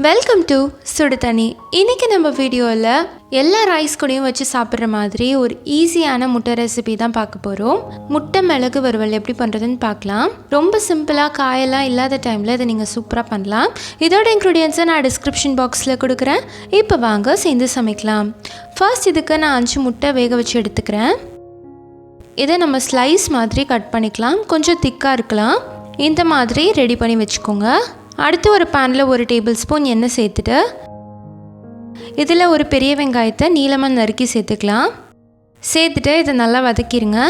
Welcome to சுடு தண்ணி. இன்றைக்கி நம்ம வீடியோவில் எல்லா ரைஸ் கூடயும் வச்சு சாப்பிட்ற மாதிரி ஒரு ஈஸியான முட்டை ரெசிபி தான் பார்க்க போகிறோம். முட்டை மிளகு வறுவல் எப்படி பண்ணுறதுன்னு பார்க்கலாம். ரொம்ப சிம்பிளாக காயெல்லாம் இல்லாத டைமில் இதை நீங்கள் சூப்பராக பண்ணலாம். இதோட இன்க்ரீடியன்ஸை நான் டிஸ்கிரிப்ஷன் பாக்ஸில் கொடுக்குறேன். இப்போ வாங்க சேர்ந்து சமைக்கலாம். ஃபர்ஸ்ட் இதுக்கு நான் 5 முட்டை வேக வச்சு எடுத்துக்கிறேன். இதை நம்ம ஸ்லைஸ் மாதிரி கட் பண்ணிக்கலாம். கொஞ்சம் திக்காக இருக்கலாம். இந்த மாதிரி ரெடி பண்ணி வச்சுக்கோங்க. அடுத்து ஒரு பேனில் 1 டேபிள் ஸ்பூன் எண்ணெய் சேர்த்துட்டு இதில் ஒரு பெரிய வெங்காயத்தை நீளமாக நறுக்கி சேர்த்துக்கலாம். சேர்த்துட்டு இதை நல்லா வதக்கிடுங்க.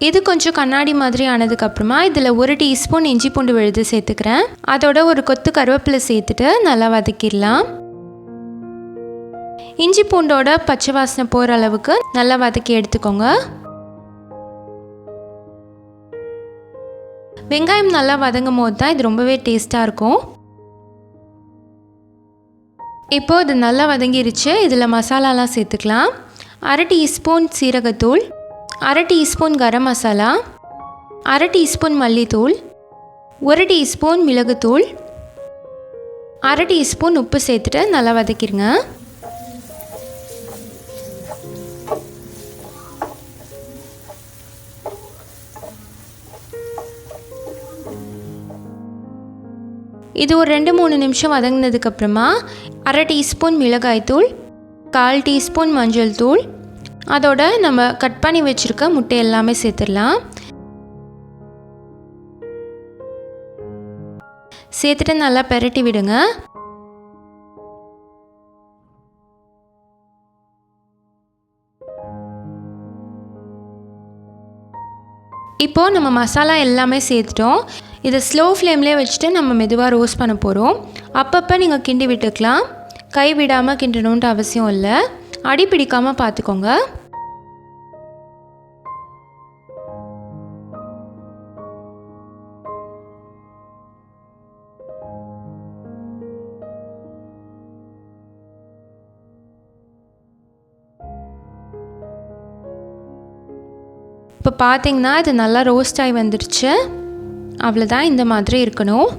இது கொஞ்சம் கண்ணாடி மாதிரி ஆனதுக்கப்புறமா இதில் 1 டீஸ்பூன் இஞ்சி பூண்டு விழுது சேர்த்துக்கிறேன். அதோட ஒரு கொத்து கருவேப்பிலை சேர்த்துட்டு நல்லா வதக்கிடலாம். இஞ்சி பூண்டோட பச்சை வாசனை போகிற அளவுக்கு நல்லா வதக்கி எடுத்துக்கோங்க. வெங்காயம் நல்லா வதங்கும் போது தான் இது ரொம்பவே டேஸ்ட்டாக இருக்கும். இப்போது இது நல்லா வதங்கிருச்சு. இதில் மசாலாலாம் சேர்த்துக்கலாம். 1/2 டீஸ்பூன் சீரகத்தூள், 1/2 டீஸ்பூன் கரம் மசாலா, 1/2 டீஸ்பூன் மல்லித்தூள், 1 டீஸ்பூன் மிளகுத்தூள், 1/2 டீஸ்பூன் உப்பு சேர்த்துட்டு நல்லா வதக்கிடுங்க. இது ஒரு 2-3 நிமிஷம் வதங்கினதுக்கப்புறமா 1/2 டீஸ்பூன் மிளகாய்த்தூள், 1/4 டீஸ்பூன் மஞ்சள் தூள், அதோட நம்ம கட் பண்ணி வச்சுருக்க முட்டை எல்லாமே சேர்த்துடலாம். சேர்த்துட்டு நல்லா பெரட்டி விடுங்க. இப்போது நம்ம மசாலா எல்லாமே சேர்த்துட்டோம். இதை ஸ்லோ ஃப்ளேம்லேயே வச்சுட்டு நம்ம மெதுவாக ரோஸ்ட் பண்ண போகிறோம். அப்பப்போ நீங்கள் கிண்டி விட்டுக்கலாம். கை விடாமல் கிண்டணுன்ட்டு அவசியம் இல்லை. அடி பிடிக்காமல் பார்த்துக்கோங்க. இப்போ பார்த்தீங்கன்னா இது நல்லா ரோஸ்ட் ஆகி வந்துடுச்சு. அவ்வளோதான், இந்த மாதிரி இருக்கணும்.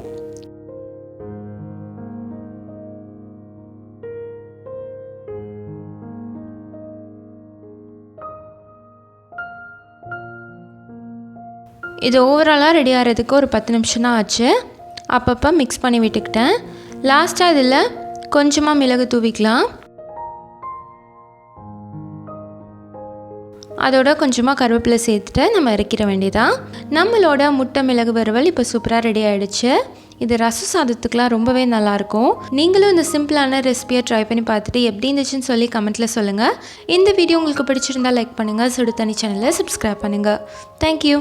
இது ஓவராலாக ரெடி ஆகிறதுக்கு ஒரு 10 நிமிஷம் தான் ஆச்சு. அப்பப்போ மிக்ஸ் பண்ணி விட்டுக்கிட்டேன். லாஸ்ட்டாக இதில் கொஞ்சமாக மிளகு தூவிக்கலாம். அதோட கொஞ்சமாக கருவேப்பிலை சேர்த்துட்டு நம்ம இறக்கிற வேண்டியதான். நம்மளோட முட்டை மிளகு வறுவல் இப்போ சூப்பராக ரெடி ஆகிடுச்சு. இது ரச சாதத்துக்குலாம் ரொம்பவே நல்லாயிருக்கும். நீங்களும் இந்த சிம்பிளான ரெசிபியை ட்ரை பண்ணி பார்த்துட்டு எப்படி இருந்துச்சுன்னு சொல்லி கமெண்ட்டில் சொல்லுங்கள். இந்த வீடியோ உங்களுக்கு பிடிச்சிருந்தால் லைக் பண்ணுங்கள். சுடு தண்ணி சேனலை சப்ஸ்கிரைப் பண்ணுங்கள். தேங்க்யூ.